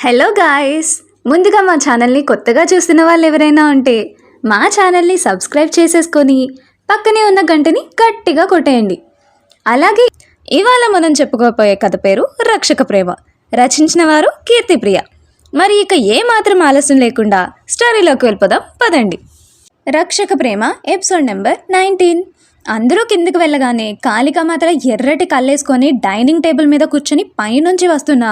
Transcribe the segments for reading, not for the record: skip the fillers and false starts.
Hello guys, ముందుగా మా ఛానల్ని కొత్తగా చూస్తున్న వాళ్ళు ఎవరైనా ఉంటే మా ఛానల్ని సబ్స్క్రైబ్ చేసేసుకొని పక్కనే ఉన్న గంటని గట్టిగా కొట్టేయండి. అలాగే ఇవాళ మనం చెప్పుకోపోయే కథ పేరు రక్షక ప్రేమ. రచించిన వారు కీర్తిప్రియ. మరి ఇక ఏ మాత్రం ఆలస్యం లేకుండా స్టోరీలోకి వెళ్ళిపోదాం పదండి. రక్షక ప్రేమ ఎపిసోడ్ నెంబర్ 19. అందరూ కిందకి వెళ్ళగానే కాళిక మాత్రం ఎర్రటి కళ్ళేసుకొని డైనింగ్ టేబుల్ మీద కూర్చొని పైనుంచి వస్తున్న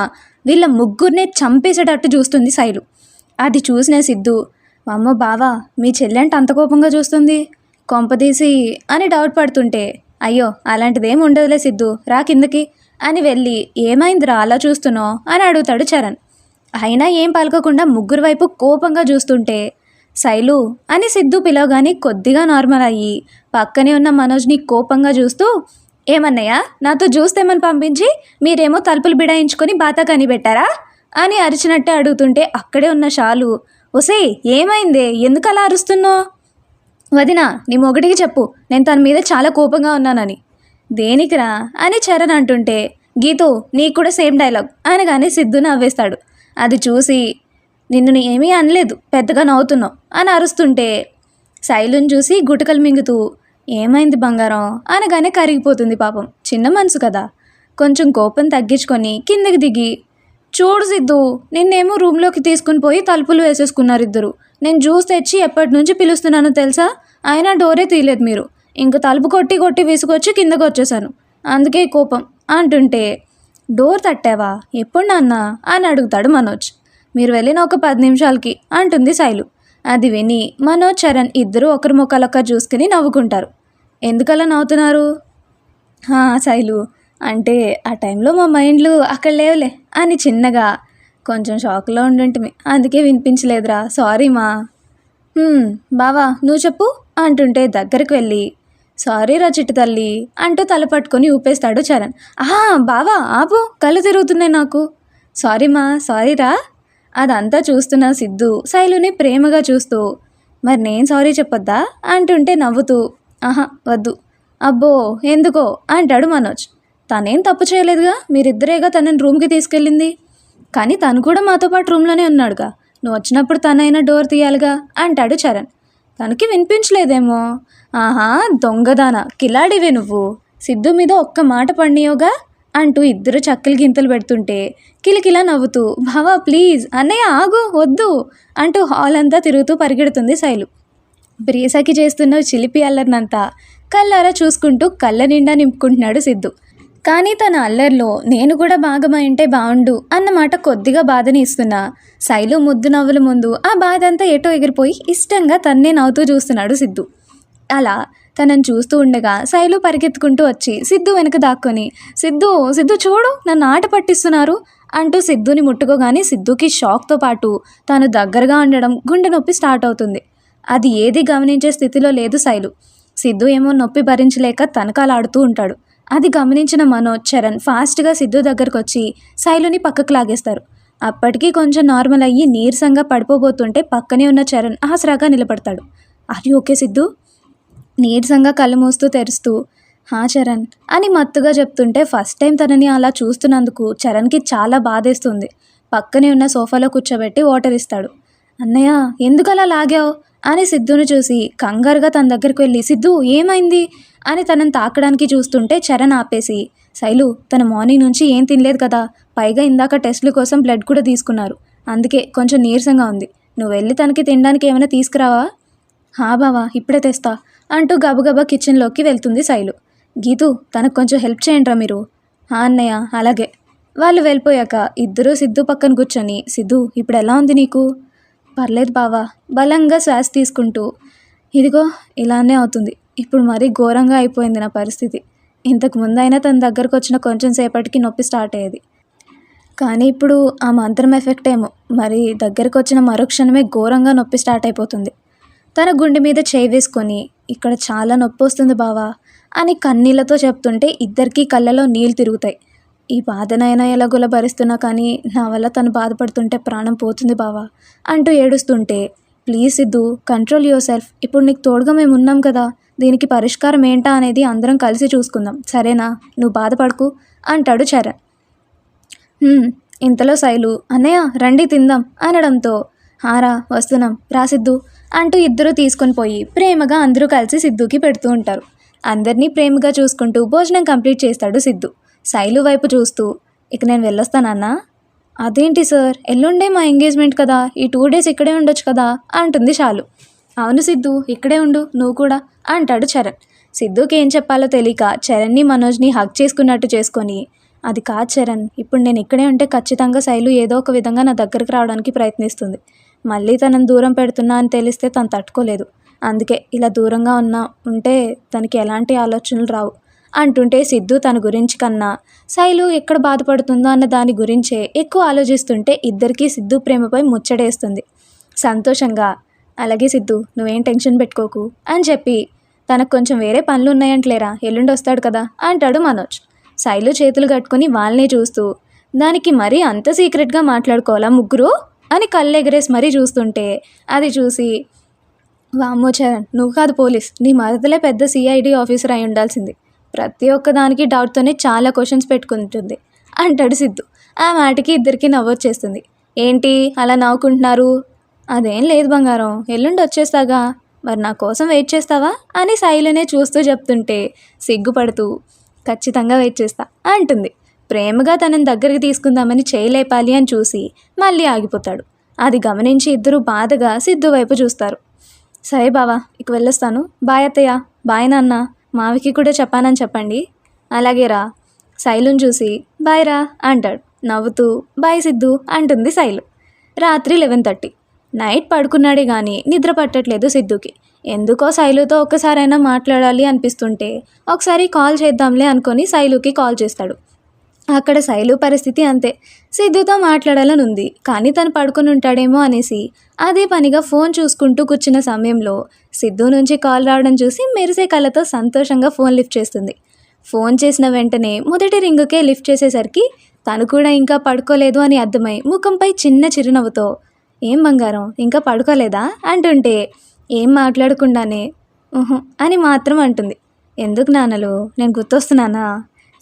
వీళ్ళ ముగ్గురినే చంపేసేటట్టు చూస్తుంది శైలు. అది చూసిన సిద్ధు, అమ్మో బావా, మీ చెల్లెంట అంత కోపంగా చూస్తుంది కొంపదీసి అని డౌట్ పడుతుంటే, అయ్యో అలాంటిదేం ఉండదులే సిద్ధు, రా కిందకి అని వెళ్ళి ఏమైందిరా అలా చూస్తున్నావు అని అడుగుతాడు చరణ్. అయినా ఏం పలకకుండా ముగ్గురు వైపు కోపంగా చూస్తుంటే, శైలు అని సిద్ధు పిలవగానే కొద్దిగా నార్మల్ అయ్యి పక్కనే ఉన్న మనోజ్ని కోపంగా చూస్తూ, ఏమన్నయ్యా నాతో చూస్తేమని పంపించి మీరేమో తలుపులు బిడాయించుకొని బాతా కనిపెట్టారా అని అరిచినట్టే అడుగుతుంటే, అక్కడే ఉన్న షాలు, ఒసే ఏమైందే ఎందుకు అలా అరుస్తున్నావు? వదినా నీ మొగటికి చెప్పు, నేను తన మీద చాలా కోపంగా ఉన్నానని. దేనికిరా అని చరణ్ అంటుంటే, గీతు నీకు కూడా సేమ్ డైలాగ్ అనగానే సిద్ధు నవ్వేస్తాడు. అది చూసి, నిన్ను ఏమీ అనలేదు, పెద్దగా నవ్వుతున్నావు అని అరుస్తుంటే, శైలుని చూసి గుటకలు మింగుతూ, ఏమైంది బంగారం అనగానే కరిగిపోతుంది. పాపం చిన్న మనసు కదా. కొంచెం కోపం తగ్గించుకొని కిందకి దిగి, చూడు సిద్ధు, నిన్నేమో రూమ్లోకి తీసుకుని పోయి తలుపులు వేసేసుకున్నారు ఇద్దరు. నేను జ్యూస్ తెచ్చి ఎప్పటి నుంచి పిలుస్తున్నానో తెలుసా, అయినా డోరే తీయలేదు మీరు. ఇంక తలుపు కొట్టి కొట్టి విసుకొచ్చి కిందకు వచ్చేసాను, అందుకే కోపం అంటుంటే, డోర్ తట్టావా ఎప్పుడు నాన్న అని అడుగుతాడు మనోజ్. మీరు వెళ్ళిన ఒక 10 నిమిషాలకి అంటుంది శైలు. అది విని మనోజ్ చరణ్ ఇద్దరు ఒకరి ముఖాలొక్కరు చూసుకుని నవ్వుకుంటారు. ఎందుకలా నవ్వుతున్నారు? శైలు, అంటే ఆ టైంలో మా మైండ్లు అక్కడ లేవులే అని చిన్నగా, కొంచెం షాక్లో ఉండుంటిమి అందుకే వినిపించలేదురా, సారీ మా. బావా నువ్వు చెప్పు అంటుంటే దగ్గరికి వెళ్ళి, సారీ రా చిట్టు తల్లి అంటూ తల పట్టుకొని ఊపేస్తాడు చరణ్. బావా ఆపు, కళ్ళు తిరుగుతున్నాయి నాకు. సారీ మా, సారీ రా. అదంతా చూస్తున్న సిద్ధు శైలుని ప్రేమగా చూస్తూ, మరి నేను సారీ చెప్పొద్దా అంటుంటే నవ్వుతూ, వద్దు. అబ్బో ఎందుకో అంటాడు మనోజ్. తనేం తప్పు చేయలేదుగా, మీరిద్దరేగా తనని రూమ్కి తీసుకెళ్ళింది. కానీ తను కూడా మాతో పాటు రూమ్లోనే ఉన్నాడుగా, నువ్వు వచ్చినప్పుడు తనైనా డోర్ తీయాలిగా అంటాడు చరణ్. తనకి వినిపించలేదేమో. దొంగదానా, కిలాడివే నువ్వు, సిద్ధు మీద ఒక్క మాట పడినాయోగా అంటూ ఇద్దరు చక్కలు గింతలు పెడుతుంటే కిలకిలా నవ్వుతూ, బావా ప్లీజ్, అన్నయ్య ఆగు, వద్దు అంటూ హాల్ అంతా తిరుగుతూ పరిగెడుతుంది శైలు. బ్రీసాకి చేస్తున్న చిలిపి అల్లరినంతా కళ్ళారా చూసుకుంటూ కళ్ళ నిండా నింపుకుంటున్నాడు సిద్ధు. కానీ తన అల్లరిలో నేను కూడా భాగమైంటే బాగుండు అన్నమాట కొద్దిగా బాధని ఇస్తున్నా శైలు ముద్దు నవ్వుల ముందు ఆ బాధ అంతా ఎటో ఎగిరిపోయి ఇష్టంగా తన్నే నవ్వుతూ చూస్తున్నాడు సిద్ధు. అలా తనని చూస్తూ ఉండగా శైలు పరిగెత్తుకుంటూ వచ్చి సిద్ధు వెనక దాక్కొని, సిద్ధు సిద్ధు చూడు నన్ను ఆట పట్టిస్తున్నారు అంటూ సిద్ధుని ముట్టుకోగానే సిద్ధుకి షాక్తో పాటు తాను దగ్గరగా ఉండడం గుండె నొప్పి స్టార్ట్ అవుతుంది. అది ఏది గమనించే స్థితిలో లేదు శైలు. సిద్ధు ఏమో నొప్పి భరించలేక తనకాలాడుతూ ఉంటాడు. అది గమనించిన మనోజ్ చరణ్ ఫాస్ట్గా సిద్ధు దగ్గరకు వచ్చి శైలుని పక్కకు లాగేస్తారు. అప్పటికీ కొంచెం నార్మల్ అయ్యి నీరసంగా పడిపోబోతుంటే పక్కనే ఉన్న చరణ్ ఆసరాగా నిలబడతాడు. అది ఓకే సిద్ధు? నీరసంగా కళ్ళు మూస్తూ తెరుస్తూ, చరణ్ అని మత్తుగా చెప్తుంటే ఫస్ట్ టైం తనని అలా చూస్తున్నందుకు చరణ్కి చాలా బాధేస్తుంది. పక్కనే ఉన్న సోఫాలో కూర్చోబెట్టి వాటర్ ఇస్తాడు. అన్నయ్య ఎందుకు అలా లాగావు అని సిద్ధుని చూసి కంగారుగా తన దగ్గరికి వెళ్ళి, సిద్ధు ఏమైంది అని తనని తాకడానికి చూస్తుంటే చరణ్ ఆపేసి, శైలు తన మార్నింగ్ నుంచి ఏం తినలేదు కదా, పైగా ఇందాక టెస్టుల కోసం బ్లడ్ కూడా తీసుకున్నారు, అందుకే కొంచెం నీరసంగా ఉంది, నువ్వు వెళ్ళి తనకి తినడానికి ఏమైనా తీసుకురావా? బావా ఇప్పుడే తెస్తా అంటూ గబగబా కిచెన్లోకి వెళ్తుంది శైలు. గీతు తనకు కొంచెం హెల్ప్ చేయండిరా మీరు. అన్నయ్య అలాగే. వాళ్ళు వెళ్ళిపోయాక ఇద్దరూ సిద్ధు పక్కన కూర్చొని, సిద్ధు ఇప్పుడు ఎలా ఉంది నీకు? పర్లేదు బావా బలంగా శ్వాస తీసుకుంటూ, ఇదిగో ఇలానే అవుతుంది, ఇప్పుడు మరీ ఘోరంగా అయిపోయింది నా పరిస్థితి. ఇంతకు ముందైనా తన దగ్గరకు వచ్చిన కొంచెం సేపటికి నొప్పి స్టార్ట్ అయ్యేది, కానీ ఇప్పుడు ఆ మంత్రం ఎఫెక్ట్ ఏమో మరి దగ్గరకు వచ్చిన మరుక్షణమే ఘోరంగా నొప్పి స్టార్ట్ అయిపోతుంది. తన గుండె మీద చేయి వేసుకొని, ఇక్కడ చాలా నొప్పి వస్తుంది బావా అని కన్నీళ్లతో చెప్తుంటే ఇద్దరికీ కళ్ళలో నీళ్ళు తిరుగుతాయి. ఈ బాధనైనా ఎలాగోలా భరిస్తున్నా కానీ నా వల్ల తను బాధపడుతుంటే ప్రాణం పోతుంది బావా అంటూ ఏడుస్తుంటే, please Siddhu control your self, ఇప్పుడు నీకు తోడుగా మేము ఉన్నాం కదా, దీనికి పరిష్కారం ఏంటా అనేది అందరం కలిసి చూసుకుందాం, సరేనా, నువ్వు బాధపడకు అంటాడు చరణ్. ఇంతలో శైలు అన్నయ్య రండి తిందాం అనడంతో హారా వస్తున్నాం రా సిద్ధు అంటూ ఇద్దరూ తీసుకొని పోయి ప్రేమగా అందరూ కలిసి సిద్ధుకి పెడుతూ ఉంటారు. అందరినీ ప్రేమగా చూసుకుంటూ భోజనం కంప్లీట్ చేస్తాడు సిద్ధు. శైలు వైపు చూస్తూ ఇక నేను వెళ్ళొస్తానన్నా. అదేంటి సార్ ఎల్లుండే మా ఎంగేజ్మెంట్ కదా, ఈ 2 days ఇక్కడే ఉండొచ్చు కదా అంటుంది షాలు. అవును సిద్ధు ఇక్కడే ఉండు నువ్వు కూడా అంటాడు చరణ్. సిద్ధుకి ఏం చెప్పాలో తెలియక చరణ్ని మనోజ్ని హగ్ చేసుకున్నట్టు చేసుకొని అది కాదు చరణ్, ఇప్పుడు నేను ఇక్కడే ఉంటే ఖచ్చితంగా శైలు ఏదో ఒక విధంగా నా దగ్గరికి రావడానికి ప్రయత్నిస్తుంది. మళ్ళీ తనని దూరం పెడుతున్నా అని తెలిస్తే తను తట్టుకోలేదు. అందుకే ఇలా దూరంగా ఉంటే తనకి ఎలాంటి ఆలోచనలు రావు అంటుంటే సిద్ధు తన గురించి కన్నా శైలు ఎక్కడ బాధపడుతుందో అన్న దాని గురించే ఎక్కువ ఆలోచిస్తుంటే ఇద్దరికీ సిద్ధు ప్రేమపై ముచ్చటేస్తుంది. సంతోషంగా అలాగే సిద్ధు నువ్వేం టెన్షన్ పెట్టుకోకు అని చెప్పి తనకు కొంచెం వేరే పనులు ఉన్నాయంట్లేరా ఎల్లుండి వస్తాడు కదా అంటాడు మనోజ్. శైలు చేతులు కట్టుకొని వాళ్ళనే చూస్తూ దానికి మరీ అంత సీక్రెట్గా మాట్లాడుకోవాలా ముగ్గురు అని కళ్ళెగరేసి మరీ చూస్తుంటే అది చూసి వామ్మో చరణ్ నువ్వు కాదు పోలీస్, నీ మరదలే పెద్ద సిఐడి ఆఫీసర్ అయి ఉండాల్సింది. ప్రతి ఒక్కదానికి డౌట్తోనే చాలా క్వశ్చన్స్ పెట్టుకుంటుంది అంటాడు సిద్ధు. ఆ మాటకి ఇద్దరికి నవ్వొచ్చేస్తుంది. ఏంటి అలా నవ్వుకుంటున్నారు? అదేం లేదు బంగారం, ఎల్లుండి వచ్చేస్తాగా, మరి నా కోసం వెయిట్ చేస్తావా అని శైలునే చూస్తూ చెప్తుంటే సిగ్గుపడుతూ ఖచ్చితంగా వెయిట్ చేస్తా అంటుంది. ప్రేమగా తనని దగ్గరికి తీసుకుందామని చేయలేపాలి అని చూసి మళ్ళీ ఆగిపోతాడు. అది గమనించి ఇద్దరు బాధగా సిద్ధు వైపు చూస్తారు. సరే బావా ఇక వెళ్ళొస్తాను, బాయ్ అత్తయ్య, బాయ్ నాన్న, మావికి కూడా చెప్పానని చెప్పండి. అలాగేరా. శైలుని చూసి బాయ్ రా అంటాడు నవ్వుతూ. బాయ్ సిద్ధు అంటుంది శైలు. రాత్రి 11:30 నైట్ పడుకున్నాడే కానీ నిద్ర పట్టట్లేదు సిద్ధుకి. ఎందుకో శైలుతో ఒక్కసారైనా మాట్లాడాలి అనిపిస్తుంటే ఒకసారి కాల్ చేద్దాంలే అనుకొని శైలుకి కాల్ చేస్తాడు. అక్కడ శైలు పరిస్థితి అంతే. సిద్ధుతో మాట్లాడాలని ఉంది కానీ తను పడుకొని ఉంటాడేమో అనేసి అదే పనిగా ఫోన్ చూసుకుంటూ కూర్చున్న సమయంలో సిద్ధు నుంచి కాల్ రావడం చూసి మెరిసే కళ్ళతో సంతోషంగా ఫోన్ లిఫ్ట్ చేస్తుంది. ఫోన్ చేసిన వెంటనే మొదటి రింగుకే లిఫ్ట్ చేసేసరికి తను కూడా ఇంకా పడుకోలేదు అని అర్థమై ముఖంపై చిన్న చిరునవ్వుతో ఏం బంగారం ఇంకా పడుకోలేదా అంటుంటే ఏం మాట్లాడకుండానే అని మాత్రం అంటుంది. ఎందుకు నాన్నలు నేను గుర్తొస్తున్నానా?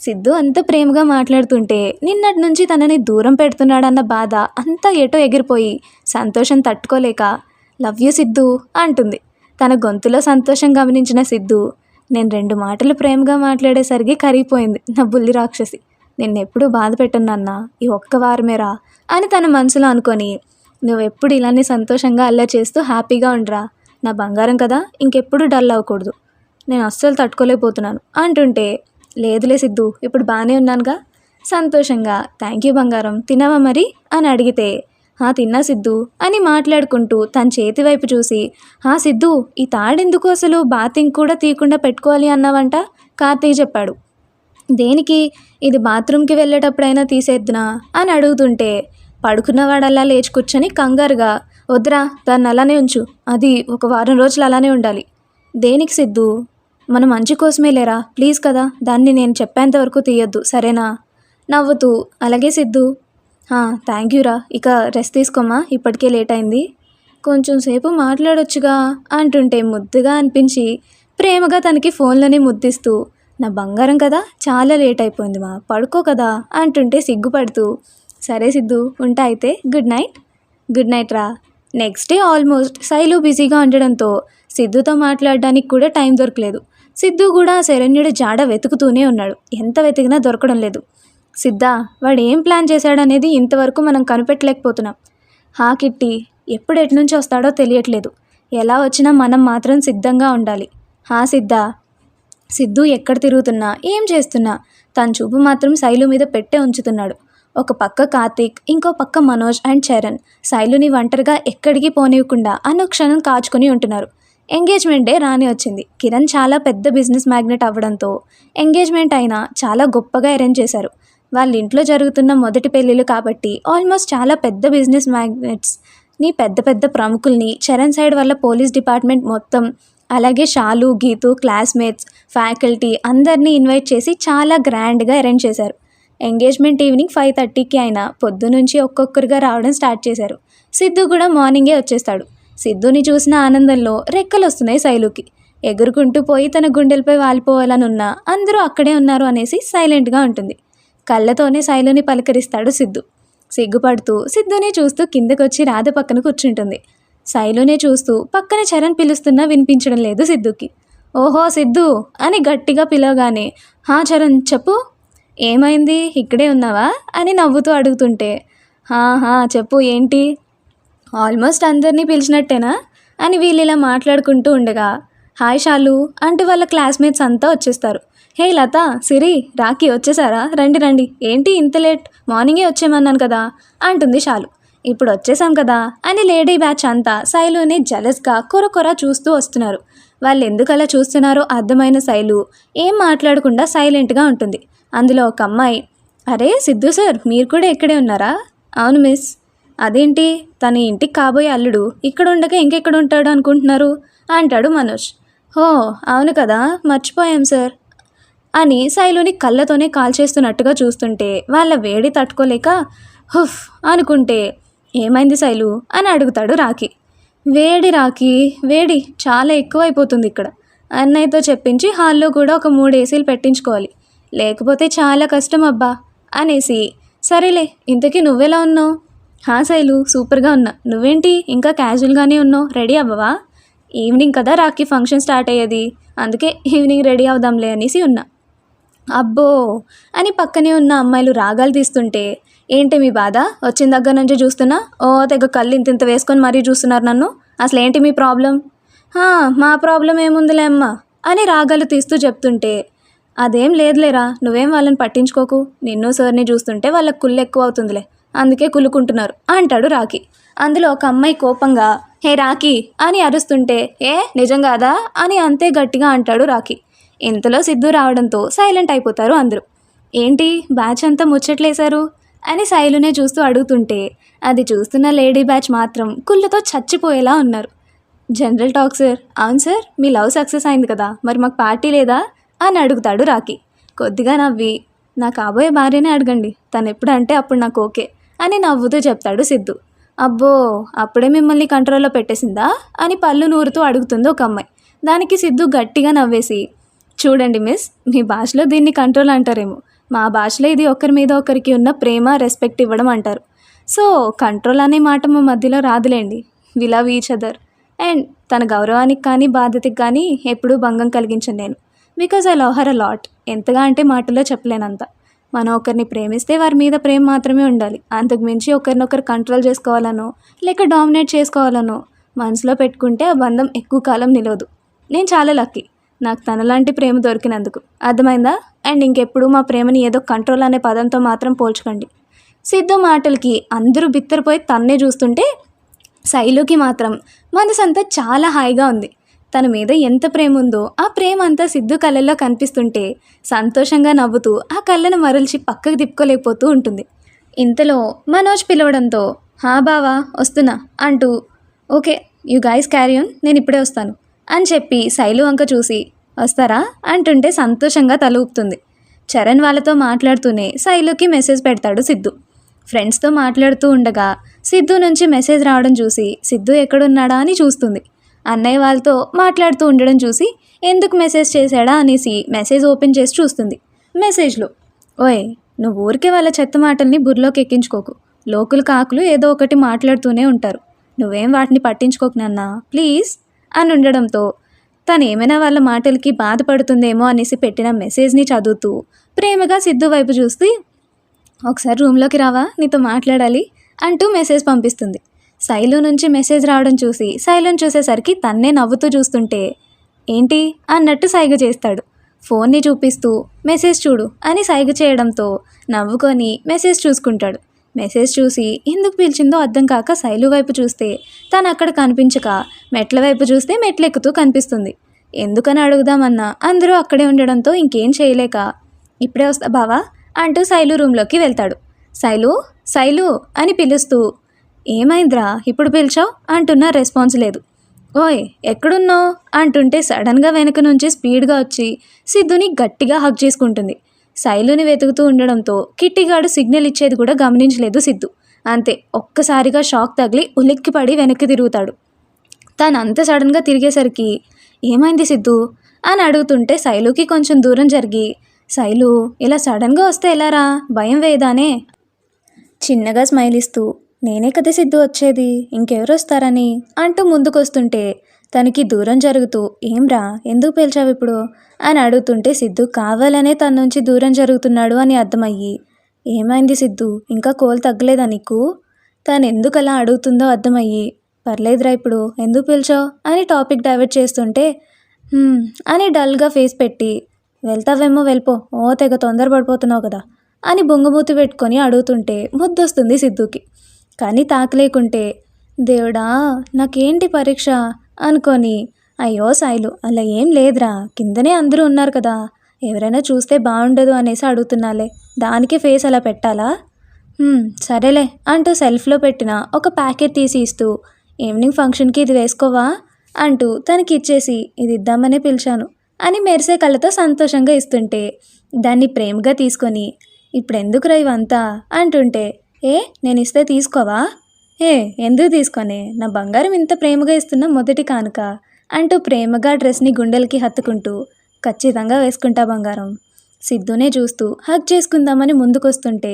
సిద్ధు అంత ప్రేమగా మాట్లాడుతుంటే నిన్నటి నుంచి తనని దూరం పెడుతున్నాడన్న బాధ అంతా ఎటో ఎగిరిపోయి సంతోషం తట్టుకోలేక లవ్ యూ సిద్ధు అంటుంది. తన గొంతులో సంతోషం గమనించిన సిద్ధు నేను 2 మాటలు ప్రేమగా మాట్లాడేసరికి కరిగిపోయింది నా బుల్లి రాక్షసి, నిన్నెప్పుడూ బాధ పెట్టనన్నా ఈ ఒక్క వారమేరా అని తన మనసులో అనుకొని నువ్వెప్పుడు ఇలానే సంతోషంగా అల్లరి చేస్తూ హ్యాపీగా ఉండరా నా బంగారం కదా, ఇంకెప్పుడు డల్ అవ్వకూడదు, నేను అస్సలు తట్టుకోలేకపోతున్నాను అంటుంటే లేదులే సిద్ధు ఇప్పుడు బాగానే ఉన్నానుగా సంతోషంగా థ్యాంక్ యూ బంగారం తిన్నావా మరి అని అడిగితే తిన్నా సిద్ధు అని మాట్లాడుకుంటూ తన చేతి వైపు చూసి సిద్ధు ఈ తాడెందుకు అసలు బాతింగ్ కూడా తీయకుండా పెట్టుకోవాలి అన్నావంట కార్తీక్ చెప్పాడు. దేనికి? ఇది బాత్రూమ్కి వెళ్ళేటప్పుడైనా తీసేద్దునా అని అడుగుతుంటే పడుకున్నవాడల్లా లేచి కూర్చొని కంగారుగా వద్దురా దాన్ని అలానే ఉంచు, అది ఒక వారం రోజులు అలానే ఉండాలి. దేనికి సిద్ధు? మన మంచి కోసమే లేరా ప్లీజ్ కదా, దాన్ని నేను చెప్పేంత వరకు తీయొద్దు సరేనా? నవ్వుతూ అలాగే సిద్ధు థ్యాంక్ యూరా, ఇక రెస్ట్ తీసుకోమా ఇప్పటికే లేట్ అయింది, కొంచెం సేపు మాట్లాడొచ్చుగా అంటుంటే ముద్దుగా అనిపించి ప్రేమగా తనకి ఫోన్లోనే ముద్దిస్తూ నా బంగారం కదా చాలా లేట్ అయిపోయింది మా పడుకో కదా అంటుంటే సిగ్గుపడుతూ సరే సిద్ధు ఉంటా అయితే గుడ్ నైట్ రా. నెక్స్ట్ డే ఆల్మోస్ట్ శైలు బిజీగా ఉండడంతో సిద్ధుతో మాట్లాడడానికి కూడా టైం దొరకలేదు. సిద్ధు కూడా శరణ్యుడి జాడ వెతుకుతూనే ఉన్నాడు. ఎంత వెతికినా దొరకడం లేదు. సిద్ధా వాడు ఏం ప్లాన్ చేశాడనేది ఇంతవరకు మనం కనిపెట్టలేకపోతున్నాం. కిట్టి ఎప్పుడు ఎట్నుంచి వస్తాడో తెలియట్లేదు. ఎలా వచ్చినా మనం మాత్రం సిద్ధంగా ఉండాలి. సిద్ధా. సిద్ధు ఎక్కడ తిరుగుతున్నా ఏం చేస్తున్నా తన చూపు మాత్రం శైలు మీద పెట్టే ఉంచుతున్నాడు. ఒక పక్క కార్తీక్, ఇంకో పక్క మనోజ్ అండ్ చరణ్ శైలుని ఒంటరిగా ఎక్కడికి పోనివ్వకుండా అనుక్షణం కాచుకొని ఉంటున్నారు. ఎంగేజ్మెంట్ డే రాని వచ్చింది. కిరణ్ చాలా పెద్ద బిజినెస్ మ్యాగ్నెట్ అవ్వడంతో ఎంగేజ్మెంట్ అయినా చాలా గొప్పగా అరేంజ్ చేశారు. వాళ్ళ ఇంట్లో జరుగుతున్న మొదటి పెళ్ళిళ్ళు కాబట్టి ఆల్మోస్ట్ చాలా పెద్ద బిజినెస్ మ్యాగ్నెట్స్ని పెద్ద ప్రముఖుల్ని చరణ్ సైడ్ వల్ల పోలీస్ డిపార్ట్మెంట్ మొత్తం అలాగే షాలు, గీతు, క్లాస్మేట్స్, ఫ్యాకల్టీ అందరినీ ఇన్వైట్ చేసి చాలా గ్రాండ్గా అరేంజ్ చేశారు. ఎంగేజ్మెంట్ ఈవినింగ్ 5:30కి అయినా పొద్దునుంచి ఒక్కొక్కరుగా రావడం స్టార్ట్ చేశారు. సిద్ధు కూడా మార్నింగే వచ్చేస్తాడు. సిద్ధుని చూసిన ఆనందంలో రెక్కలు వస్తున్నాయి శైలుకి. ఎగురుకుంటూ పోయి తన గుండెలపై వాలిపోవాలనున్నా అందరూ అక్కడే ఉన్నారు అనేసి సైలెంట్గా ఉంటుంది. కళ్ళతోనే శైలుని పలకరిస్తాడు సిద్ధు. సిగ్గుపడుతూ సిద్ధుని చూస్తూ కిందకొచ్చి రాధ పక్కన కూర్చుంటుంది. శైలునే చూస్తూ పక్కన చరణ్ పిలుస్తున్నా వినిపించడం లేదు సిద్ధుకి. ఓహో సిద్ధు అని గట్టిగా పిలవగానే, హా చరణ్ చెప్పు, ఏమైంది ఇక్కడే ఉన్నావా అని నవ్వుతూ అడుగుతుంటే, హా చెప్పు ఏంటి, ఆల్మోస్ట్ అందరినీ పిలిచినట్టేనా అని వీళ్ళు ఇలా మాట్లాడుకుంటూ ఉండగా, హాయ్ షాలు అంటూ వాళ్ళ క్లాస్మేట్స్ అంతా వచ్చేస్తారు. హే లత, సిరి, రాఖీ వచ్చేసారా, రండి రండి, ఏంటి ఇంత లేట్, మార్నింగే వచ్చేయమన్నాను కదా అంటుంది షాలు. ఇప్పుడు వచ్చేసాం కదా అని లేడీ బ్యాచ్ అంతా శైలుని జలస్గా కొర చూస్తూ వస్తున్నారు. వాళ్ళు ఎందుకు అలా చూస్తున్నారో అర్థమైన శైలు ఏం మాట్లాడకుండా సైలెంట్గా ఉంటుంది. అందులో ఒక అమ్మాయి, అరే సిద్ధు సార్ మీరు కూడా ఇక్కడే ఉన్నారా? అవును మిస్. అదేంటి తన ఇంటికి కాబోయే అల్లుడు ఇక్కడ ఉండగా ఇంకెక్కడ ఉంటాడు అనుకుంటున్నారు అంటాడు మనోజ్. హో అవును కదా, మర్చిపోయాం సార్ అని శైలుని కళ్ళతోనే కాల్ చేస్తున్నట్టుగా చూస్తుంటే వాళ్ళ వేడి తట్టుకోలేక హుఫ్ అనుకుంటే, ఏమైంది శైలు అని అడుగుతాడు రాఖీ. వేడి రాఖీ, వేడి చాలా ఎక్కువైపోతుంది ఇక్కడ. అన్నయ్యతో చెప్పించి హాల్లో కూడా ఒక 3 ఏసీలు పెట్టించుకోవాలి, లేకపోతే చాలా కష్టం అబ్బా అనేసి, సరేలే ఇంతకీ నువ్వెలా ఉన్నావు? హా శైలు సూపర్గా ఉన్నా, నువ్వేంటి ఇంకా క్యాజువల్గానే ఉన్నావు, రెడీ అవ్వవా? ఈవినింగ్ కదా రాఖీ ఫంక్షన్ స్టార్ట్ అయ్యేది, అందుకే ఈవినింగ్ రెడీ అవుదాంలే అనేసి ఉన్నా. అబ్బో అని పక్కనే ఉన్న అమ్మాయిలు రాగాలు తీస్తుంటే, ఏంటి మీ బాధ, వచ్చిన దగ్గర నుంచి చూస్తున్నా ఓ తెగ కళ్ళు ఇంత వేసుకొని మరీ చూస్తున్నారు నన్ను, అసలు ఏంటి మీ ప్రాబ్లం? మా ప్రాబ్లం ఏముందిలే అమ్మా అని రాగాలు తీస్తూ చెప్తుంటే, అదేం లేదులేరా, నువ్వేం వాళ్ళని పట్టించుకోకు, నిన్ను సార్ని చూస్తుంటే వాళ్ళకి కుళ్ళు ఎక్కువ అవుతుందిలే, అందుకే కులుకుంటున్నారు అంటాడు రాఖీ. అందులో ఒక అమ్మాయి కోపంగా, హే రాఖీ అని అరుస్తుంటే, ఏ నిజం కాదా అని అంతే గట్టిగా అంటాడు రాఖీ. ఇంతలో సిద్ధు రావడంతో సైలెంట్ అయిపోతారు అందరూ. ఏంటి బ్యాచ్ అంతా ముచ్చట్లేశారు అని శైలునే చూస్తూ అడుగుతుంటే, అది చూస్తున్న లేడీ బ్యాచ్ మాత్రం కుళ్ళతో చచ్చిపోయేలా ఉన్నారు. General talk sir. అవును సార్, మీ లవ్ సక్సెస్ అయింది కదా, మరి మాకు పార్టీ లేదా అని అడుగుతాడు రాఖీ. కొద్దిగా నవ్వి, నా కాబోయే భార్యనే అడగండి, తను ఎప్పుడంటే అప్పుడు నాకు ఓకే అని నవ్వుతూ చెప్తాడు సిద్ధు. అబ్బో అప్పుడే మిమ్మల్ని కంట్రోల్లో పెట్టేసిందా అని పళ్ళు నూరుతూ అడుగుతుంది ఒక అమ్మాయి. దానికి సిద్ధు గట్టిగా నవ్వేసి, చూడండి మిస్, మీ భాషలో దీన్ని కంట్రోల్ అంటారేమో, మా భాషలో ఇది ఒకరి మీద ఒకరికి ఉన్న ప్రేమ రెస్పెక్ట్ ఇవ్వడం అంటారు. సో కంట్రోల్ అనే మాట మా మధ్యలో రాదులేండి, we love each other. And తన గౌరవానికి కానీ బాధ్యతకి కానీ ఎప్పుడూ భంగం కలిగించను నేను, because I love her a lot. ఎంతగా అంటే మాటల్లో చెప్పలేనంత. మనం ఒకరిని ప్రేమిస్తే వారి మీద ప్రేమ మాత్రమే ఉండాలి, అంతకు మించి ఒకరినొకరు కంట్రోల్ చేసుకోవాలనో లేక డామినేట్ చేసుకోవాలనో మనసులో పెట్టుకుంటే ఆ బంధం ఎక్కువ కాలం నిలవదు. నేను చాలా లక్కీ, నాకు తనలాంటి ప్రేమ దొరికినందుకు, అర్థమైందా? అండ్ ఇంకెప్పుడు మా ప్రేమని ఏదో కంట్రోల్ అనే పదంతో మాత్రం పోల్చుకోండి. సిద్ధు మాటలకి అందరూ బిత్తరపోయి తన్నే చూస్తుంటే శైలుకి మాత్రం మనసంతా చాలా హాయిగా ఉంది. తన మీద ఎంత ప్రేమ ఉందో ఆ ప్రేమ అంతా సిద్ధు కళ్ళల్లో కనిపిస్తుంటే సంతోషంగా నవ్వుతూ ఆ కళ్ళను మరల్చి పక్కకు తిప్పుకోలేకపోతూ ఉంటుంది. ఇంతలో మనోజ్ పిలవడంతో, హా బావా వస్తున్నా అంటూ, okay you guys carry on, నేను ఇప్పుడే వస్తాను అని చెప్పి శైలు వంక చూసి, వస్తారా అంటుంటే సంతోషంగా తల ఊపుతుంది. చరణ్ వాళ్ళతో మాట్లాడుతూనే శైలుకి మెసేజ్ పెడతాడు సిద్ధు. ఫ్రెండ్స్తో మాట్లాడుతూ ఉండగా సిద్ధు నుంచి మెసేజ్ రావడం చూసి సిద్ధు ఎక్కడున్నాడా అని చూస్తుంది. అన్నయ్య వాళ్ళతో మాట్లాడుతూ ఉండడం చూసి ఎందుకు మెసేజ్ చేశాడా అనేసి మెసేజ్ ఓపెన్ చేసి చూస్తుంది. మెసేజ్లో, ఓయ్ నువ్వు ఊరికే వాళ్ళ చెత్త మాటల్ని బుర్రలోకి ఎక్కించుకోకు, లోకులు కాకులు ఏదో ఒకటి మాట్లాడుతూనే ఉంటారు, నువ్వేం వాటిని పట్టించుకోకు నాన్న ప్లీజ్ అని ఉండడంతో తను ఏమైనా వాళ్ళ మాటలకి బాధపడుతుందేమో అనేసి పెట్టిన మెసేజ్ని చదువుతూ ప్రేమగా సిద్ధు వైపు చూస్తూ, ఒకసారి రూమ్లోకి రావా, నీతో మాట్లాడాలి అంటూ మెసేజ్ పంపిస్తుంది. శైలు నుంచి మెసేజ్ రావడం చూసి శైలుని చూసేసరికి తన్నే నవ్వుతూ చూస్తుంటే, ఏంటి అన్నట్టు సైగ చేస్తాడు. ఫోన్ని చూపిస్తూ మెసేజ్ చూడు అని సైగ చేయడంతో నవ్వుకొని మెసేజ్ చూసుకుంటాడు. మెసేజ్ చూసి ఎందుకు పిలిచిందో అర్థం కాక శైలు వైపు చూస్తే తను అక్కడ కనిపించక మెట్ల వైపు చూస్తే మెట్లెక్కుతూ కనిపిస్తుంది. ఎందుకని అడుగుదామన్నా అందరూ అక్కడే ఉండడంతో ఇంకేం చేయలేక, ఇప్పుడే వస్తా బావా అంటూ శైలు రూమ్లోకి వెళ్తాడు. శైలు శైలు అని పిలుస్తూ, ఏమైందిరా ఇప్పుడు పిలిచావు అంటున్నా రెస్పాన్స్ లేదు. ఓయ్ ఎక్కడున్నావు అంటుంటే సడన్గా వెనక నుంచి స్పీడ్గా వచ్చి సిద్ధుని గట్టిగా హగ్ చేసుకుంటుంది. శైలుని వెతుకుతూ ఉండడంతో కిట్టిగాడు సిగ్నల్ ఇచ్చేది కూడా గమనించలేదు సిద్ధు. అంతే ఒక్కసారిగా షాక్ తగిలి ఉలిక్కిపడి వెనక్కి తిరుగుతాడు. తను అంత సడన్గా తిరిగేసరికి ఏమైంది సిద్ధు అని అడుగుతుంటే శైలుకి కొంచెం దూరం జరిగి, శైలు ఇలా సడన్గా వస్తే ఎలారా, భయం వేయదానే చిన్నగా స్మైల్ ఇస్తూ నేనే కదా సిద్ధు వచ్చేది, ఇంకెవరు వస్తారని అంటూ ముందుకొస్తుంటే తనకి దూరం జరుగుతూ ఏంరా ఎందుకు పిలిచావు ఇప్పుడు అని అడుగుతుంటే సిద్ధు కావాలనే తన నుంచి దూరం జరుగుతున్నాడు అని అర్థమయ్యి ఏమైంది సిద్ధు ఇంకా కోల్ తగ్గలేదా నీకు తను ఎందుకు అలా అడుగుతుందో అర్థమయ్యి పర్లేదురా ఇప్పుడు ఎందుకు పిలిచావు అని టాపిక్ డైవర్ట్ చేస్తుంటే అని డల్గా ఫేస్ పెట్టి వెళ్తావేమో వెళ్ళిపో ఓ తెగ తొందరపడిపోతున్నావు కదా అని బొంగమూతి పెట్టుకొని అడుగుతుంటే ముద్దొస్తుంది సిద్ధుకి. కానీ తాకలేకుంటే దేవుడా నాకేంటి పరీక్ష అనుకొని అయ్యో సాయిలు అలా ఏం లేదురా కిందనే అందరూ ఉన్నారు కదా ఎవరైనా చూస్తే బాగుండదు అనేసి అడుగుతున్నాలే దానికి ఫేస్ అలా పెట్టాలా సరేలే అంటూ సెల్ఫ్లో పెట్టిన ఒక ప్యాకెట్ తీసి ఇస్తూ ఈవినింగ్ ఫంక్షన్కి ఇది వేసుకోవా అంటూ తనకి ఇచ్చేసి ఇది ఇద్దామనే పిలిచాను అని మెరిసే కళ్ళతో సంతోషంగా ఇస్తుంటే దాన్ని ప్రేమగా తీసుకొని ఇప్పుడెందుకురా ఇవంతా అంటుంటే నేను ఇస్తే తీసుకోవా ఎందుకు తీసుకొనే నా బంగారం ఇంత ప్రేమగా ఇస్తున్న మొదటి కానుక అంటూ ప్రేమగా డ్రెస్ని గుండెలకి హత్తుకుంటూ ఖచ్చితంగా వేసుకుంటా బంగారం సిద్ధునే చూస్తూ హగ్ చేసుకుందామని ముందుకొస్తుంటే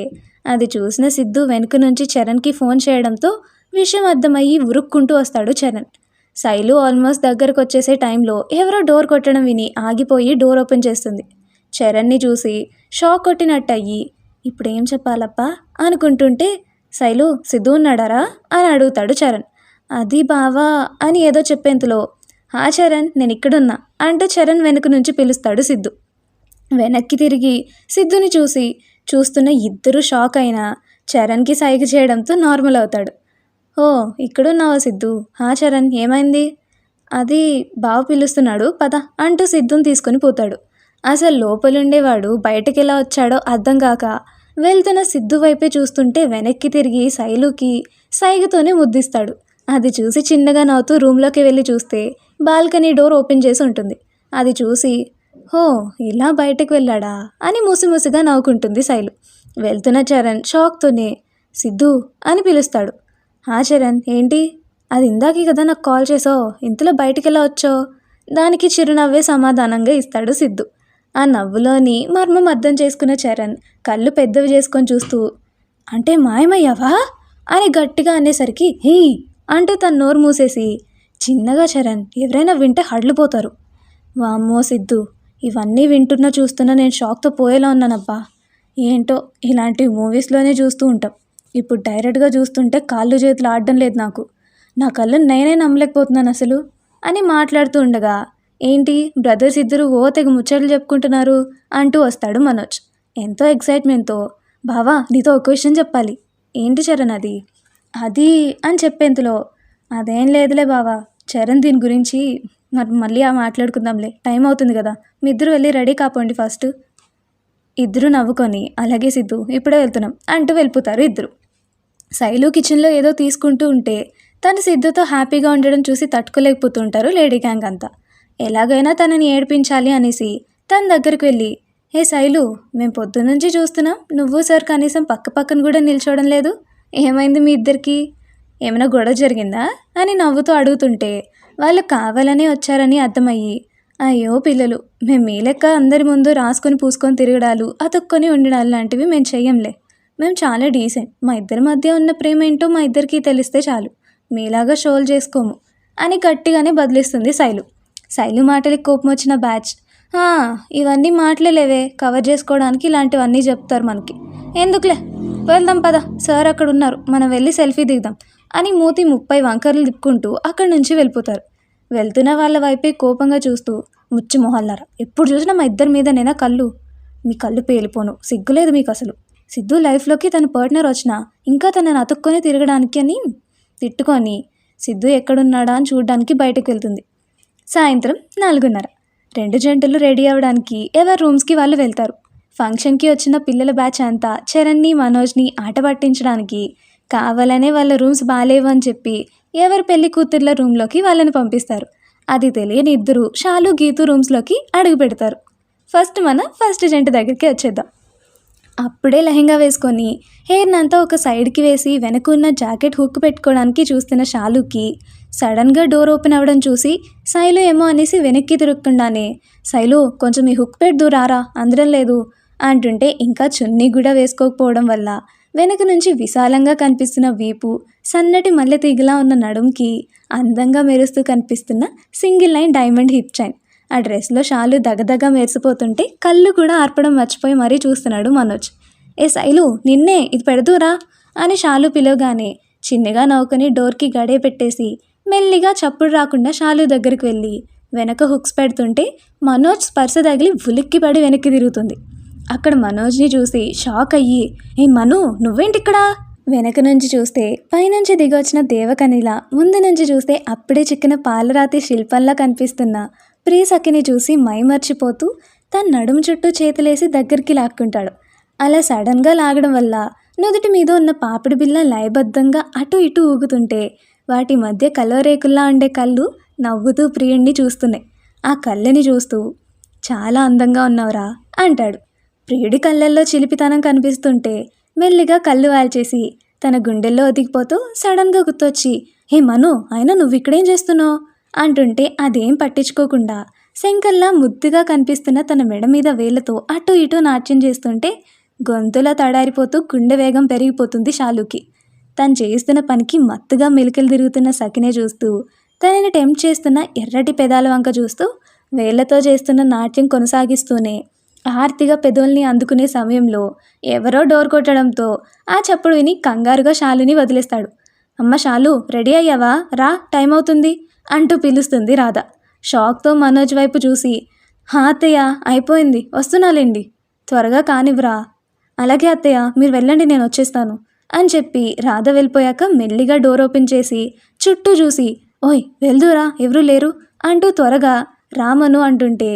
అది చూసిన సిద్ధు వెనుక నుంచి చరణ్కి ఫోన్ చేయడంతో విషయం అర్థమయ్యి ఉరుక్కుంటూ వస్తాడు చరణ్. శైలు ఆల్మోస్ట్ దగ్గరకు వచ్చేసే టైంలో ఎవరో డోర్ కొట్టడం విని ఆగిపోయి డోర్ ఓపెన్ చేస్తుంది. చరణ్ని చూసి షాక్ కొట్టినట్టయ్యి ఇప్పుడేం చెప్పాలప్పా అనుకుంటుంటే శైలు సిద్ధు ఉన్నాడారా అని అడుగుతాడు చరణ్. అది బావా అని ఏదో చెప్పేంతలో చరణ్ నేను ఇక్కడున్నా అంటూ చరణ్ వెనుక నుంచి పిలుస్తాడు సిద్ధు. వెనక్కి తిరిగి సిద్ధుని చూస్తున్న ఇద్దరు షాక్ అయినా చరణ్కి సైగ చేయడంతో నార్మల్ అవుతాడు. ఇక్కడున్నావా సిద్ధు? చరణ్ ఏమైంది? అది బావ పిలుస్తున్నాడు పద అంటూ సిద్ధుని తీసుకొని పోతాడు. అసలు లోపలుండేవాడు బయటకు ఎలా వచ్చాడో అర్థం కాక వెళ్తున్న సిద్ధు వైపే చూస్తుంటే వెనక్కి తిరిగి శైలుకి సైగతోనే ముద్దిస్తాడు. అది చూసి చిన్నగా నవ్వుతూ రూమ్లోకి వెళ్ళి చూస్తే బాల్కనీ డోర్ ఓపెన్ చేసి ఉంటుంది. అది చూసి ఇలా బయటకు వెళ్ళాడా అని ముసిముసిగా నవ్వుకుంటుంది శైలు. వెళ్తున్న చరణ్ షాక్తోనే సిద్ధు అని పిలుస్తాడు. చరణ్ ఏంటి? అది ఇందాకే కదా నాకు కాల్ చేసావు, ఇంతలో బయటికి ఎలా వచ్చావు? దానికి చిరునవ్వే సమాధానంగా ఇస్తాడు సిద్ధు. ఆ నవ్వులోని మర్మం అర్థం చేసుకున్న చరణ్ కళ్ళు పెద్దవి చేసుకొని చూస్తూ అంటే మాయమయ్యావా అని గట్టిగా అనేసరికి హీ అంటూ తన నోరు మూసేసి చిన్నగా చరణ్ ఎవరైనా వింటే హడ్లిపోతారు. వామ్మో సిద్ధు, ఇవన్నీ వింటున్నా చూస్తున్నా నేను షాక్తో పోయేలా ఉన్నానబ్బా. ఏంటో ఇలాంటి మూవీస్లోనే చూస్తూ ఉంటాం, ఇప్పుడు డైరెక్ట్గా చూస్తుంటే కాళ్ళు చేతులు ఆడడం లేదు నాకు. నా కళ్ళు నేనే నమ్మలేకపోతున్నాను అసలు అని మాట్లాడుతూ ఉండగా ఏంటి బ్రదర్స్ ఇద్దరు తెగ ముచ్చట్లు చెప్పుకుంటున్నారు అంటూ వస్తాడు మనోజ్ ఎంతో ఎక్సైట్మెంట్తో. బావా నీతో ఒక విషయం చెప్పాలి. ఏంటి చరణ్ అది అని చెప్పేంతలో అదేం లేదులే బావా చరణ్ దీని గురించి మళ్ళీ మాట్లాడుకుందాంలే, టైం అవుతుంది కదా, మీ ఇద్దరు వెళ్ళి రెడీ కాపోండి ఫస్ట్. ఇద్దరు నవ్వుకొని అలాగే సిద్ధు ఇప్పుడే వెళ్తున్నాం అంటూ వెళ్ళిపోతారు ఇద్దరు. శైలు కిచెన్లో ఏదో తీసుకుంటూ ఉంటే తను సిద్ధుతో హ్యాపీగా ఉండడం చూసి తట్టుకోలేకపోతుంటారు లేడీ గ్యాంగ్ అంతా. ఎలాగైనా తనని ఏడిపించాలి అనేసి తన దగ్గరికి వెళ్ళి శైలు మేము పొద్దున్నుంచి చూస్తున్నాం, నువ్వు సార్ కనీసం పక్కన కూడా నిల్చోవడం లేదు, ఏమైంది మీ ఇద్దరికి? ఏమైనా గొడవ జరిగిందా అని నవ్వుతూ అడుగుతుంటే వాళ్ళు కావాలనే వచ్చారని అర్థమయ్యి అయ్యో పిల్లలు మేము మీ లెక్క అందరి ముందు రాసుకొని పూసుకొని తిరగడాలు అతుక్కొని ఉండడాలు లాంటివి మేము చెయ్యంలే, మేము చాలా డీసెంట్, మా ఇద్దరి మధ్య ఉన్న ప్రేమ ఏంటో మా ఇద్దరికి తెలిస్తే చాలు, మీలాగా షోలు చేసుకోము అని గట్టిగానే బదిలిస్తుంది శైలు. శైలు మాటలకి కోపం వచ్చిన బ్యాచ్ ఇవన్నీ మాటలేవే, కవర్ చేసుకోవడానికి ఇలాంటివన్నీ చెప్తారు మనకి, ఎందుకులే వెళ్దాం పద, సార్ అక్కడ ఉన్నారు మనం వెళ్ళి సెల్ఫీ దిగుదాం అని మూతి 30 వంకర్లు తిప్పుకుంటూ అక్కడి నుంచి వెళ్ళిపోతారు. వెళ్తున్న వాళ్ళ వైపే కోపంగా చూస్తూ ముచ్చి మొహల్లారా ఎప్పుడు చూసినా మా ఇద్దరి మీద నేనా కళ్ళు, మీ కళ్ళు పేలిపోను, సిగ్గులేదు మీకు అసలు. సిద్ధు లైఫ్లోకి తన పార్ట్నర్ వచ్చినా ఇంకా తనని అతుక్కొని తిరగడానికి అని తిట్టుకొని సిద్ధు ఎక్కడున్నాడా అని చూడడానికి బయటకు వెళ్తుంది. సాయంత్రం 4:30 రెండు జంటలు రెడీ అవ్వడానికి ఎవరి రూమ్స్కి వాళ్ళు వెళ్తారు. ఫంక్షన్కి వచ్చిన పిల్లల బ్యాచ్ అంతా చరణ్ని మనోజ్ని ఆట పట్టించడానికి కావాలనే వాళ్ళ రూమ్స్ బాగాలేవు అని చెప్పి ఎవరి పెళ్లి కూతుర్ల రూమ్లోకి వాళ్ళని పంపిస్తారు. అది తెలియని ఇద్దరు షాలు గీతు రూమ్స్లోకి అడుగు పెడతారు. ఫస్ట్ జంట దగ్గరికి వచ్చేద్దాం. అప్పుడే లెహంగా వేసుకొని హెయిర్నంతా ఒక సైడ్కి వేసి వెనకున్న జాకెట్ హుక్ పెట్టుకోవడానికి చూస్తున్న షాలుకి సడన్గా డోర్ ఓపెన్ అవ్వడం చూసి శైలు ఏమో అనేసి వెనక్కి తిరగకుండానే శైలు కొంచెం ఈ హుక్ పెట్టుదు రారా అందరం లేదు అంటుంటే ఇంకా చున్నీ కూడా వేసుకోకపోవడం వల్ల వెనక నుంచి విశాలంగా కనిపిస్తున్న వీపు, సన్నటి మల్లె తీగలా ఉన్న నడుంకి అందంగా మెరుస్తూ కనిపిస్తున్న single line diamond hip chain. ఆ డ్రెస్లో షాలు దగదగ మెరిసిపోతుంటే కళ్ళు కూడా ఆర్పడం మర్చిపోయి మరీ చూస్తున్నాడు మనోజ్. ఏ శైలు, నిన్నే, ఇది పెడదురా అని షాలు పిలవగానే చిన్నగా నవ్వుకొని డోర్కి గడే పెట్టేసి మెల్లిగా చప్పుడు రాకుండా షాలు దగ్గరికి వెళ్ళి వెనక హుక్స్ పెడుతుంటే మనోజ్ స్పర్శ తగిలి ఉలిక్కిపడి వెనక్కి తిరుగుతుంది. అక్కడ మనోజ్ని చూసి షాక్ అయ్యి, ఏ మను, నువ్వేంటిక్కడా? వెనక నుంచి చూస్తే పైనుంచి దిగొచ్చిన దేవకనిలా, ముందు నుంచి చూస్తే అప్పుడే చిక్కిన పాలరాతి శిల్పంలా కనిపిస్తున్న ప్రియసఖిని చూసి మైమర్చిపోతూ తన నడుము చుట్టూ చేతులేసి దగ్గరికి లాక్కుంటాడు. అలా సడన్గా లాగడం వల్ల నుదుటి మీద ఉన్న పాపిడి బిళ్ళ లయబద్ధంగా అటు ఇటు ఊగుతుంటే వాటి మధ్య కలవరేకుల్లా ఉండే కళ్ళు నవ్వుతూ ప్రియుణ్ణి చూస్తున్నాయి. ఆ కళ్ళని చూస్తూ చాలా అందంగా ఉన్నావురా అంటాడు. ప్రియుడి కళ్ళల్లో చిలిపితనం కనిపిస్తుంటే మెల్లిగా కళ్ళు వాల్చేసి తన గుండెల్లో ఒదిగిపోతూ సడన్గా గుర్తొచ్చి, హే మను, అయినా నువ్వు ఇక్కడేం చేస్తున్నావు అంటుంటే అదేం పట్టించుకోకుండా శంకర్లా ముద్దుగా కనిపిస్తున్న తన మెడ మీద వేళ్లతో అటు ఇటు నాట్యం చేస్తుంటే గొంతులా తడారిపోతూ గుండె వేగం పెరిగిపోతుంది షాలుకి. తను చేస్తున్న పనికి మత్తుగా మెలికలు తిరుగుతున్న సఖినే చూస్తూ తనని టెంప్ట్ చేస్తున్న ఎర్రటి పెదాల వంక చూస్తూ వేళ్లతో చేస్తున్న నాట్యం కొనసాగిస్తూనే ఆర్తిగా పెదవుల్ని అందుకునే సమయంలో ఎవరో డోర్ కొట్టడంతో ఆ చప్పుడు విని కంగారుగా షాలుని వదిలేస్తాడు. అమ్మ షాలు, రెడీ అయ్యావా? రా, టైం అవుతుంది అంటూ పిలుస్తుంది రాధ. షాక్తో మనోజ్ వైపు చూసి, హా అత్తయ్య, అయిపోయింది, వస్తున్నాలేండి, త్వరగా కానివ్వరా. అలాగే అత్తయ్య, మీరు వెళ్ళండి, నేను వచ్చేస్తాను అని చెప్పి రాధ వెళ్ళిపోయాక మెల్లిగా డోర్ ఓపెన్ చేసి చుట్టూ చూసి, ఓయ్ వెళ్దురా, ఎవరూ లేరు అంటూ త్వరగా రామను అంటుంటే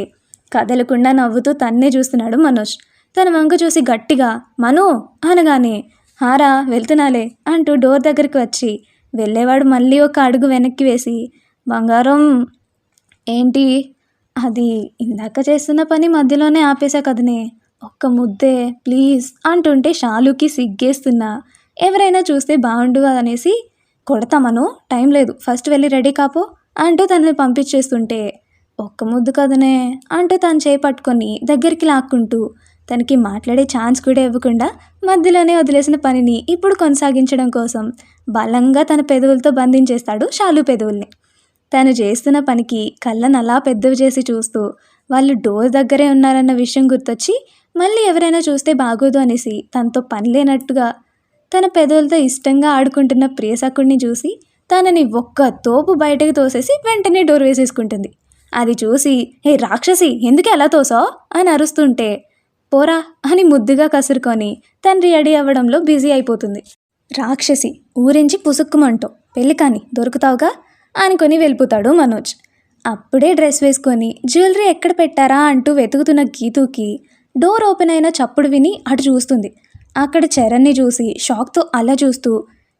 కదలకుండా నవ్వుతూ తన్నే చూస్తున్నాడు మనోజ్. తన వంక చూసి గట్టిగా మను అనగానే, హారా, వెళ్తున్నాలే అంటూ డోర్ దగ్గరికి వచ్చి వెళ్ళేవాడు మళ్ళీ ఒక అడుగు వెనక్కి వేసి, బంగారం, ఏంటి అది? ఇందాక చేస్తున్న పని మధ్యలోనే ఆపేశా కదనే, ఒక్క ముద్దే ప్లీజ్ అంటుంటే షాలుకి సిగ్గేస్తున్నా ఎవరైనా చూస్తే బాగుండు అనేసి, కొడతామను, టైం లేదు, ఫస్ట్ వెళ్ళి రెడీ కాపో అంటూ తనని పంపించేస్తుంటే, ఒక్క ముద్దు కదనే అంటూ తను చేయి పట్టుకొని దగ్గరికి లాక్కుంటూ తనకి మాట్లాడే ఛాన్స్ కూడా ఇవ్వకుండా మధ్యలోనే వదిలేసిన పనిని ఇప్పుడు కొనసాగించడం కోసం బలంగా తన పెదవులతో బంధించేస్తాడు షాలు పెదవుల్ని. తను చేస్తున్న పనికి కళ్ళను అలా పెద్దవి చేసి చూస్తూ వాళ్ళు డోర్ దగ్గరే ఉన్నారన్న విషయం గుర్తొచ్చి మళ్ళీ ఎవరైనా చూస్తే బాగోదు అనేసి తనతో పని లేనట్టుగా తన పెదవులతో ఇష్టంగా ఆడుకుంటున్న ప్రియసఖుడిని చూసి తనని ఒక్క తోపు బయటకు తోసేసి వెంటనే డోర్ వేసేసుకుంటుంది. అది చూసి, హే రాక్షసి, ఎందుకు ఎలా తోసావు అని అరుస్తుంటే, పోరా అని ముద్దుగా కసురుకొని తను రెడీ అవ్వడంలో బిజీ అయిపోతుంది. రాక్షసి, ఊరించి పుసుక్కుమంటూ పెళ్ళి కానీ దొరుకుతావుగా అనుకొని వెళ్ళిపోతాడు మనోజ్. అప్పుడే డ్రెస్ వేసుకొని జ్యువెలరీ ఎక్కడ పెట్టారా అంటూ వెతుకుతున్న గీతుకి డోర్ ఓపెన్ అయిన చప్పుడు విని అటు చూస్తుంది. అక్కడ చరణ్ని చూసి షాక్తో అలా చూస్తూ,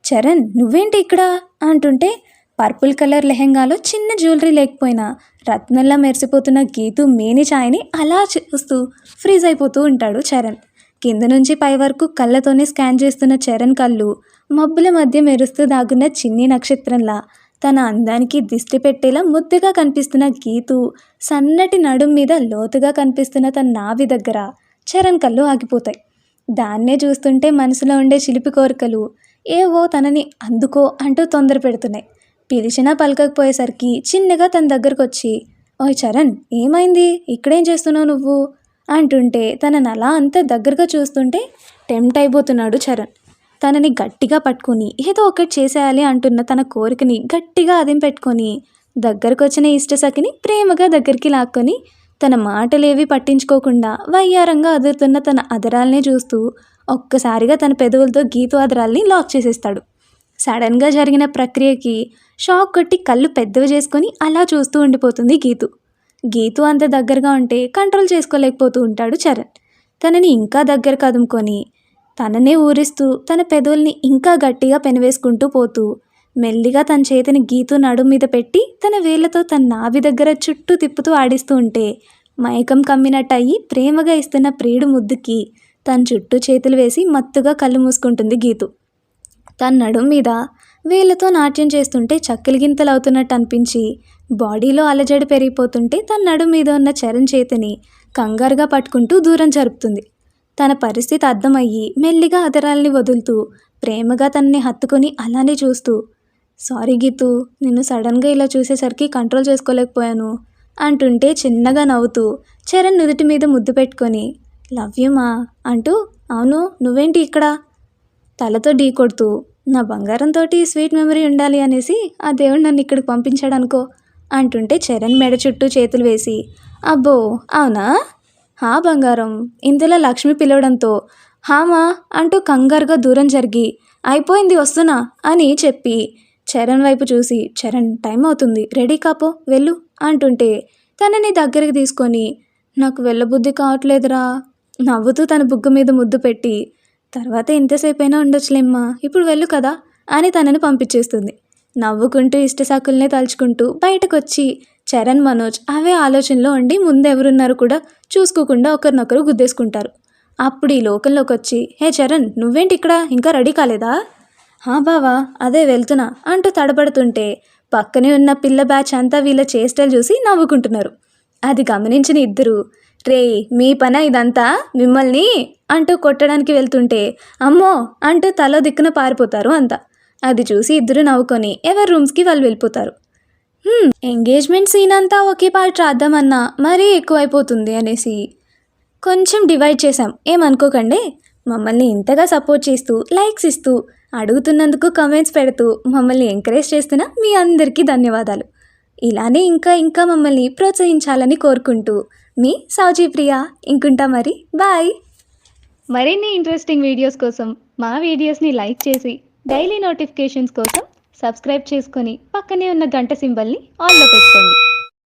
చరణ్ నువ్వేంటి ఇక్కడ అంటుంటే పర్పుల్ కలర్ లెహెంగాలో చిన్న జ్యువెలరీ లేకపోయినా రత్నంలా మెరిసిపోతున్న గీతు మేని ఛాయ్ని అలా చూస్తూ ఫ్రీజ్ అయిపోతూ ఉంటాడు చరణ్. కింద నుంచి పై వరకు కళ్ళతోనే స్కాన్ చేస్తున్న చరణ్ కళ్ళు మబ్బుల మధ్య మెరుస్తూ దాగున్న చిన్ని నక్షత్రంలా తన అందానికి దిష్టి పెట్టేలా ముద్దుగా కనిపిస్తున్న గీతు సన్నటి నడుం మీద లోతుగా కనిపిస్తున్న తన నాభి దగ్గర చరణ్ కళ్ళు ఆగిపోతాయి. దాన్నే చూస్తుంటే మనసులో ఉండే చిలిపి కోరికలు ఏవో తనని అందుకో అంటూ తొందర పెడుతున్నాయి. పిలిచినా పలకకపోయేసరికి చిన్నగా తన దగ్గరకు వచ్చి, ఓయ్ చరణ్, ఏమైంది, ఇక్కడేం చేస్తున్నావు నువ్వు అంటుంటే తనని అలా అంతా దగ్గరగా చూస్తుంటే టెంప్ట్ అయిపోతున్నాడు చరణ్. తనని గట్టిగా పట్టుకొని ఏదో ఒకటి చేసేయాలి అంటున్న తన కోరికని గట్టిగా అదిం పెట్టుకొని దగ్గరకు వచ్చిన ఇష్టసఖిని ప్రేమగా దగ్గరికి లాక్కొని తన మాటలేవి పట్టించుకోకుండా వయ్యారంగా అదురుతున్న తన అదరాల్నే చూస్తూ ఒక్కసారిగా తన పెదవులతో గీతు అదరాల్ని లాక్ చేసేస్తాడు. సడన్గా జరిగిన ప్రక్రియకి షాక్ కొట్టి కళ్ళు పెద్దవి చేసుకొని అలా చూస్తూ ఉండిపోతుంది గీతు. గీతు అంత దగ్గరగా ఉంటే కంట్రోల్ చేసుకోలేకపోతూ ఉంటాడు చరణ్. తనని ఇంకా దగ్గర కదుముకొని తననే ఊరిస్తూ తన పెదవుల్ని ఇంకా గట్టిగా పెనవేసుకుంటూ పోతూ మెల్లిగా తన చేతిని గీతు నడుము మీద పెట్టి తన వేళ్లతో తన నాభి దగ్గర చుట్టూ తిప్పుతూ ఆడిస్తూ ఉంటే మైకం కమ్మినట్టు అయ్యి ప్రేమగా ఇస్తున్న ప్రియుడు ముద్దుకి తన చుట్టూ చేతులు వేసి మత్తుగా కళ్ళు మూసుకుంటుంది గీతు. తన నడుము మీద వేళ్ళతో నాట్యం చేస్తుంటే చక్కెలు గింతలు అవుతున్నట్టు అనిపించి బాడీలో అలజడి పెరిగిపోతుంటే తన నడుము మీద ఉన్న చరణ్ చేతిని కంగారుగా పట్టుకుంటూ దూరం జరుపుతుంది. తన పరిస్థితి అర్థమయ్యి మెల్లిగా అదరాల్ని వదులుతూ ప్రేమగా తనని హత్తుకొని అలానే చూస్తూ, సారీ గీతూ, నిన్ను సడన్గా ఇలా చూసేసరికి కంట్రోల్ చేసుకోలేకపోయాను అంటుంటే చిన్నగా నవ్వుతూ చరణ్ నుదుటి మీద ముద్దు పెట్టుకొని, లవ్ యూ మా అంటూ, అవును నువ్వేంటి ఇక్కడ తలతో ఢీ కొడుతూ, నా బంగారంతో స్వీట్ మెమరీ ఉండాలి అనేసి ఆ దేవుడు నన్ను ఇక్కడికి పంపించాడు అనుకో అంటుంటే చరణ్ మెడ చుట్టూ చేతులు వేసి, అబ్బో అవునా, హా బంగారం ఇందులో లక్ష్మి పిలవడంతో హామా అంటూ కంగారుగా దూరం జరిగి, అయిపోయింది వస్తున్నా అని చెప్పి చరణ్ వైపు చూసి, చరణ్ టైం అవుతుంది రెడీ కాపో వెళ్ళు అంటుంటే తనని దగ్గరికి తీసుకొని, నాకు వెళ్ళబుద్ధి కావట్లేదురా నవ్వుతూ తన బుగ్గ మీద ముద్దు పెట్టి, తర్వాత ఎంతసేపైనా ఉండొచ్చులేమ్మా ఇప్పుడు వెళ్ళు కదా అని తనని పంపించేస్తుంది. నవ్వుకుంటూ ఇష్టసాకుల్నే తలుచుకుంటూ బయటకొచ్చి చరణ్ మనోజ్ అవే ఆలోచనలో ఉండి ముందెవరున్నారు కూడా చూసుకోకుండా ఒకరినొకరు గుద్దేసుకుంటారు. అప్పుడు ఈ లోకంలోకి వచ్చి, హే చరణ్ నువ్వేంటి ఇక్కడ ఇంకా రెడీ కాలేదా, హా బావా అదే వెళ్తున్నా అంటూ తడబడుతుంటే పక్కనే ఉన్న పిల్ల బ్యాచ్ అంతా వీళ్ళ చేష్టలు చూసి నవ్వుకుంటున్నారు. అది గమనించిన ఇద్దరు, రే మీ పనా ఇదంతా మిమ్మల్ని అంటూ కొట్టడానికి వెళ్తుంటే అమ్మో అంటూ తల దిక్కున పారిపోతారు అంతా. అది చూసి ఇద్దరు నవ్వుకొని ఎవరి రూమ్స్కి వాళ్ళు వెళ్ళిపోతారు. ఎంగేజ్మెంట్ సీన్ అంతా ఒకే పార్ట్ రాద్దామన్నా మరీ ఎక్కువైపోతుంది అనేసి కొంచెం డివైడ్ చేశాం, ఏమనుకోకండి. మమ్మల్ని ఇంతగా సపోర్ట్ చేస్తూ లైక్స్ ఇస్తూ అడుగుతున్నందుకు కమెంట్స్ పెడుతూ మమ్మల్ని ఎంకరేజ్ చేస్తున్న మీ అందరికీ ధన్యవాదాలు. ఇలానే ఇంకా ఇంకా మమ్మల్ని ప్రోత్సహించాలని కోరుకుంటూ మీ సౌజీ ప్రియా. ఇంకుంటా మరి, బాయ్. మరిన్ని ఇంట్రెస్టింగ్ వీడియోస్ కోసం మా వీడియోస్ని లైక్ చేసి డైలీ నోటిఫికేషన్స్ కోసం సబ్స్క్రైబ్ చేసుకొని పక్కనే ఉన్న గంట సింబల్ని ఆన్లో పెట్టుకోండి.